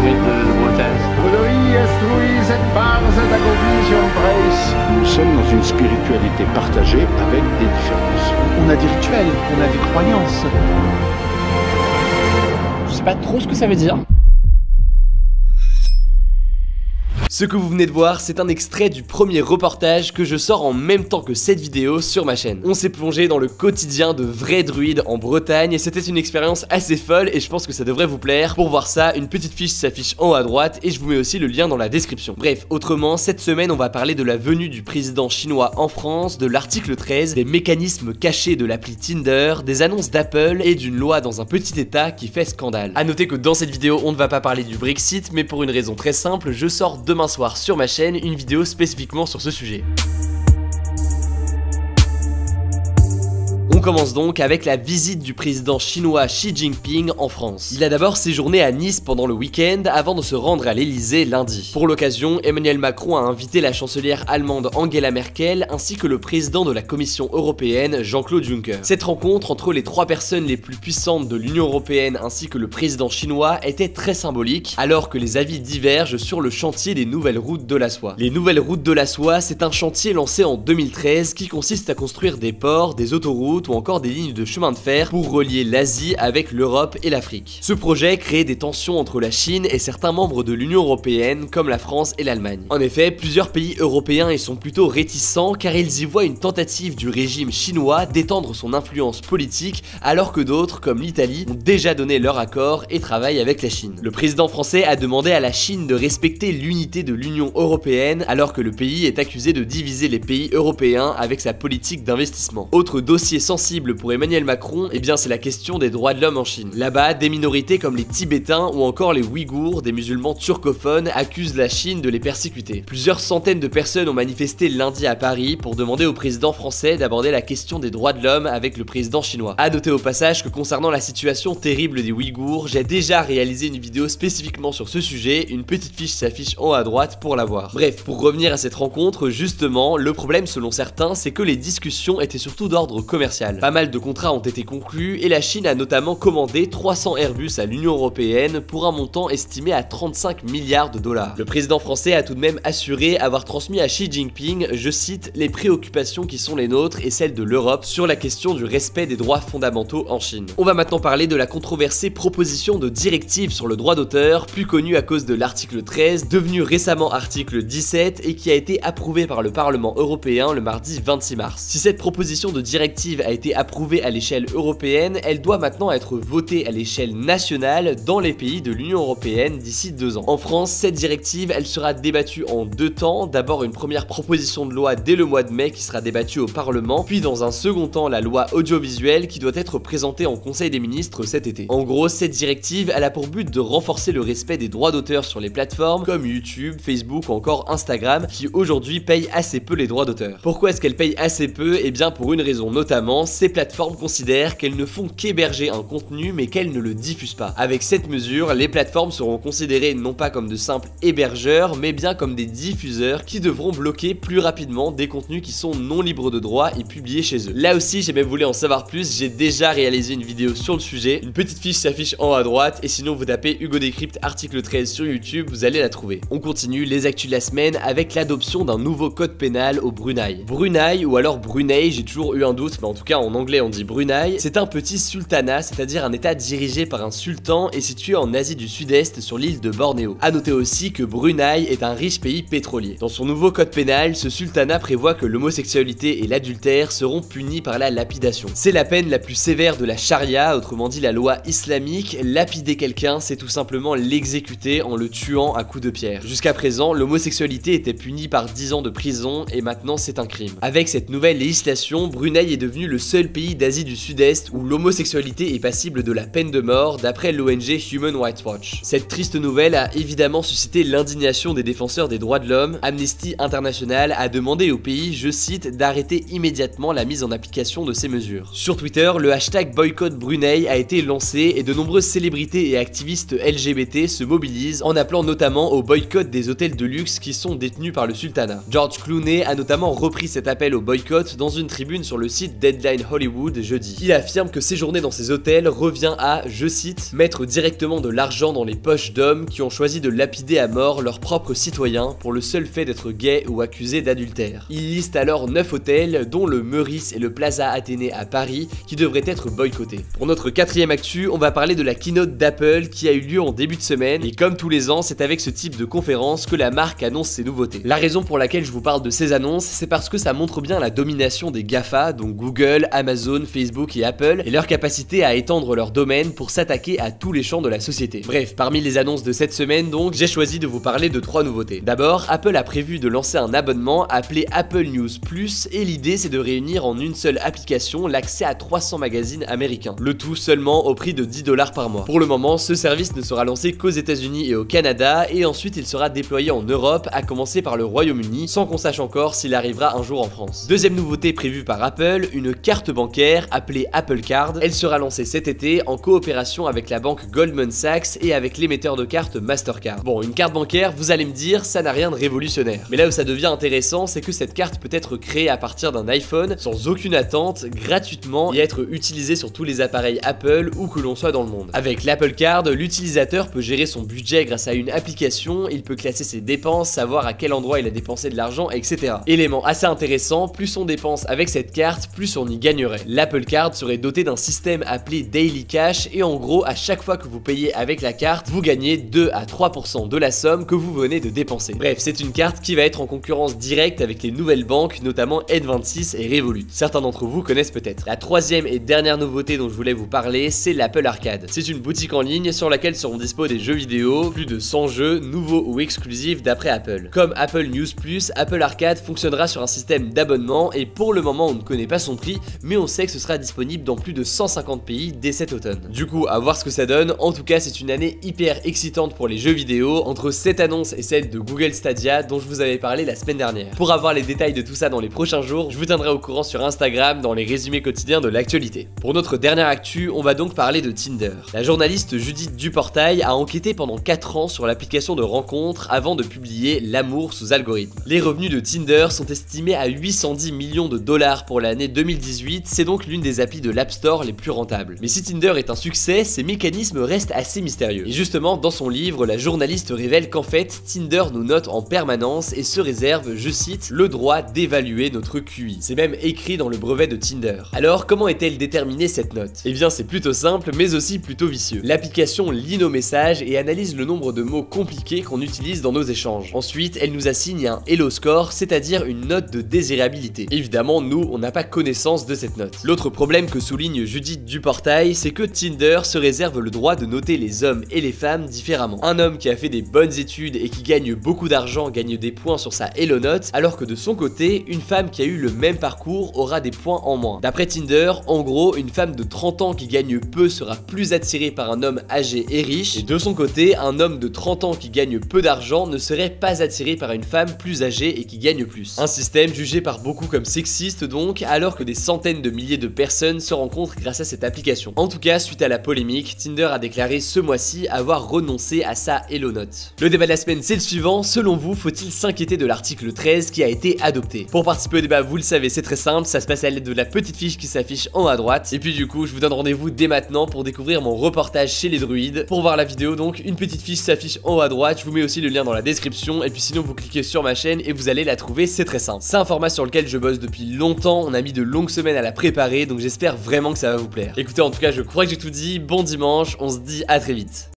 Druide de Bretagne. Nous sommes dans une spiritualité partagée avec des différences. On a des rituels, on a des croyances. Je sais pas trop ce que ça veut dire. Ce que vous venez de voir, c'est un extrait du premier reportage que je sors en même temps que cette vidéo sur ma chaîne. On s'est plongé dans le quotidien de vrais druides en Bretagne et c'était une expérience assez folle et je pense que ça devrait vous plaire. Pour voir ça, une petite fiche s'affiche en haut à droite et je vous mets aussi le lien dans la description. Bref, autrement, cette semaine on va parler de la venue du président chinois en France, de l'article 13, des mécanismes cachés de l'appli Tinder, des annonces d'Apple et d'une loi dans un petit état qui fait scandale. A noter que dans cette vidéo, on ne va pas parler du Brexit, mais pour une raison très simple, je sors demain soir sur ma chaîne une vidéo spécifiquement sur ce sujet. On commence donc avec la visite du président chinois Xi Jinping en France. Il a d'abord séjourné à Nice pendant le week-end avant de se rendre à l'Elysée lundi. Pour l'occasion, Emmanuel Macron a invité la chancelière allemande Angela Merkel ainsi que le président de la Commission européenne Jean-Claude Juncker. Cette rencontre entre les trois personnes les plus puissantes de l'Union européenne ainsi que le président chinois était très symbolique alors que les avis divergent sur le chantier des nouvelles routes de la soie. Les nouvelles routes de la soie, c'est un chantier lancé en 2013 qui consiste à construire des ports, des autoroutes ou encore des lignes de chemin de fer pour relier l'Asie avec l'Europe et l'Afrique. Ce projet crée des tensions entre la Chine et certains membres de l'Union européenne comme la France et l'Allemagne. En effet, plusieurs pays européens y sont plutôt réticents car ils y voient une tentative du régime chinois d'étendre son influence politique alors que d'autres, comme l'Italie, ont déjà donné leur accord et travaillent avec la Chine. Le président français a demandé à la Chine de respecter l'unité de l'Union européenne alors que le pays est accusé de diviser les pays européens avec sa politique d'investissement. Autre dossier sensible pour Emmanuel Macron, eh bien c'est la question des droits de l'homme en Chine. Là-bas, des minorités comme les Tibétains ou encore les Ouïghours, des musulmans turcophones, accusent la Chine de les persécuter. Plusieurs centaines de personnes ont manifesté lundi à Paris pour demander au président français d'aborder la question des droits de l'homme avec le président chinois. A noter au passage que concernant la situation terrible des Ouïghours, j'ai déjà réalisé une vidéo spécifiquement sur ce sujet, une petite fiche s'affiche en haut à droite pour la voir. Bref, pour revenir à cette rencontre, justement, le problème selon certains, c'est que les discussions étaient surtout d'ordre commercial. Pas mal de contrats ont été conclus et la Chine a notamment commandé 300 Airbus à l'Union européenne pour un montant estimé à 35 milliards de dollars. Le président français a tout de même assuré avoir transmis à Xi Jinping, je cite, les préoccupations qui sont les nôtres et celles de l'Europe sur la question du respect des droits fondamentaux en Chine. On va maintenant parler de la controversée proposition de directive sur le droit d'auteur, plus connue à cause de l'article 13, devenu récemment article 17 et qui a été approuvé par le Parlement européen le mardi 26 mars. Si cette proposition de directive a été approuvée à l'échelle européenne, elle doit maintenant être votée à l'échelle nationale dans les pays de l'Union européenne d'ici 2 ans. En France, cette directive, elle sera débattue en 2 temps. D'abord une première proposition de loi dès le mois de mai qui sera débattue au Parlement, puis dans un second temps la loi audiovisuelle qui doit être présentée en Conseil des ministres cet été. En gros, cette directive, elle a pour but de renforcer le respect des droits d'auteur sur les plateformes comme YouTube, Facebook ou encore Instagram qui aujourd'hui payent assez peu les droits d'auteur. Pourquoi est-ce qu'elles payent assez peu? Eh bien pour une raison notamment, ces plateformes considèrent qu'elles ne font qu'héberger un contenu mais qu'elles ne le diffusent pas. Avec cette mesure, les plateformes seront considérées non pas comme de simples hébergeurs mais bien comme des diffuseurs qui devront bloquer plus rapidement des contenus qui sont non libres de droit et publiés chez eux. Là aussi, si vous voulez en savoir plus, j'ai déjà réalisé une vidéo sur le sujet. Une petite fiche s'affiche en haut à droite et sinon vous tapez Hugo Décrypte article 13 sur YouTube, vous allez la trouver. On continue les actus de la semaine avec l'adoption d'un nouveau code pénal au Brunei. Brunei ou alors Brunei, j'ai toujours eu un doute, mais en tout cas en anglais on dit Brunei. C'est un petit sultanat, c'est-à-dire un état dirigé par un sultan et situé en Asie du Sud-Est sur l'île de Bornéo. A noter aussi que Brunei est un riche pays pétrolier. Dans son nouveau code pénal, ce sultanat prévoit que l'homosexualité et l'adultère seront punis par la lapidation. C'est la peine la plus sévère de la charia, autrement dit la loi islamique. Lapider quelqu'un, c'est tout simplement l'exécuter en le tuant à coups de pierre. Jusqu'à présent, l'homosexualité était punie par 10 ans de prison et maintenant c'est un crime. Avec cette nouvelle législation, Brunei est devenu le seul pays d'Asie du Sud-Est où l'homosexualité est passible de la peine de mort d'après l'ONG Human Rights Watch. Cette triste nouvelle a évidemment suscité l'indignation des défenseurs des droits de l'homme. Amnesty International a demandé au pays, je cite, d'arrêter immédiatement la mise en application de ces mesures. Sur Twitter, le hashtag boycott Brunei a été lancé et de nombreuses célébrités et activistes LGBT se mobilisent en appelant notamment au boycott des hôtels de luxe qui sont détenus par le sultanat. George Clooney a notamment repris cet appel au boycott dans une tribune sur le site Deadline Headline Hollywood jeudi. Il affirme que séjourner dans ces hôtels revient à, je cite, mettre directement de l'argent dans les poches d'hommes qui ont choisi de lapider à mort leurs propres citoyens pour le seul fait d'être gays ou accusés d'adultère. Il liste alors 9 hôtels, dont le Meurice et le Plaza Athénée à Paris, qui devraient être boycottés. Pour notre quatrième actu, on va parler de la keynote d'Apple qui a eu lieu en début de semaine, et comme tous les ans, c'est avec ce type de conférence que la marque annonce ses nouveautés. La raison pour laquelle je vous parle de ces annonces, c'est parce que ça montre bien la domination des GAFA, donc Google, Amazon, Facebook et Apple, et leur capacité à étendre leur domaine pour s'attaquer à tous les champs de la société. Bref, parmi les annonces de cette semaine donc, j'ai choisi de vous parler de 3 nouveautés. D'abord, Apple a prévu de lancer un abonnement appelé Apple News Plus, et l'idée c'est de réunir en une seule application l'accès à 300 magazines américains. Le tout seulement au prix de 10 $ par mois. Pour le moment, ce service ne sera lancé qu'aux États-Unis et au Canada, et ensuite il sera déployé en Europe, à commencer par le Royaume-Uni, sans qu'on sache encore s'il arrivera un jour en France. Deuxième nouveauté prévue par Apple, une carte bancaire appelée Apple Card. Elle sera lancée cet été en coopération avec la banque Goldman Sachs et avec l'émetteur de cartes Mastercard. Bon, une carte bancaire, vous allez me dire, ça n'a rien de révolutionnaire. Mais là où ça devient intéressant, c'est que cette carte peut être créée à partir d'un iPhone, sans aucune attente, gratuitement, et être utilisée sur tous les appareils Apple où que l'on soit dans le monde. Avec l'Apple Card, l'utilisateur peut gérer son budget grâce à une application, il peut classer ses dépenses, savoir à quel endroit il a dépensé de l'argent, etc. Élément assez intéressant, plus on dépense avec cette carte, plus on y gagnerait. L'Apple Card serait doté d'un système appelé Daily Cash, et en gros, à chaque fois que vous payez avec la carte, vous gagnez 2 à 3% de la somme que vous venez de dépenser. Bref, c'est une carte qui va être en concurrence directe avec les nouvelles banques, notamment N26 et Revolut. Certains d'entre vous connaissent peut-être. La troisième et dernière nouveauté dont je voulais vous parler, c'est l'Apple Arcade. C'est une boutique en ligne sur laquelle seront dispo des jeux vidéo, plus de 100 jeux, nouveaux ou exclusifs d'après Apple. Comme Apple News Plus, Apple Arcade fonctionnera sur un système d'abonnement, et pour le moment on ne connaît pas son prix, mais on sait que ce sera disponible dans plus de 150 pays dès cet automne. Du coup, à voir ce que ça donne. En tout cas, c'est une année hyper excitante pour les jeux vidéo, entre cette annonce et celle de Google Stadia dont je vous avais parlé la semaine dernière. Pour avoir les détails de tout ça dans les prochains jours, je vous tiendrai au courant sur Instagram dans les résumés quotidiens de l'actualité. Pour notre dernière actu, on va donc parler de Tinder. La journaliste Judith Duportail a enquêté pendant 4 ans sur l'application de rencontres avant de publier L'amour sous algorithme. Les revenus de Tinder sont estimés à 810 millions de dollars pour l'année 2018, c'est donc l'une des applis de l'App Store les plus rentables. Mais si Tinder est un succès, ses mécanismes restent assez mystérieux. Et justement, dans son livre, la journaliste révèle qu'en fait, Tinder nous note en permanence et se réserve, je cite, le droit d'évaluer notre QI. C'est même écrit dans le brevet de Tinder. Alors, comment est-elle déterminée cette note? Eh bien, c'est plutôt simple, mais aussi plutôt vicieux. L'application lit nos messages et analyse le nombre de mots compliqués qu'on utilise dans nos échanges. Ensuite, elle nous assigne un Hello Score, c'est-à-dire une note de désirabilité. Évidemment, nous, on n'a pas connaissance de cette note. L'autre problème que souligne Judith Duportail, c'est que Tinder se réserve le droit de noter les hommes et les femmes différemment. Un homme qui a fait des bonnes études et qui gagne beaucoup d'argent gagne des points sur sa Hello Note, alors que de son côté, une femme qui a eu le même parcours aura des points en moins. D'après Tinder, en gros, une femme de 30 ans qui gagne peu sera plus attirée par un homme âgé et riche, et de son côté, un homme de 30 ans qui gagne peu d'argent ne serait pas attiré par une femme plus âgée et qui gagne plus. Un système jugé par beaucoup comme sexiste donc, alors que des centaines de milliers de personnes se rencontrent grâce à cette application. En tout cas, suite à la polémique, Tinder a déclaré ce mois-ci avoir renoncé à sa Hello Note. Le débat de la semaine, c'est le suivant. Selon vous, faut-il s'inquiéter de l'article 13 qui a été adopté? Pour participer au débat, vous le savez, c'est très simple, ça se passe à l'aide de la petite fiche qui s'affiche en haut à droite. Et puis du coup, je vous donne rendez-vous dès maintenant pour découvrir mon reportage chez les druides. Pour voir la vidéo, donc, une petite fiche s'affiche en haut à droite, je vous mets aussi le lien dans la description, et puis sinon vous cliquez sur ma chaîne et vous allez la trouver, c'est très simple. C'est un format sur lequel je bosse depuis longtemps, on a mis de longues semaines à la préparer, donc j'espère vraiment que ça va vous plaire. Écoutez, en tout cas, je crois que j'ai tout dit, bon dimanche, on se dit à très vite.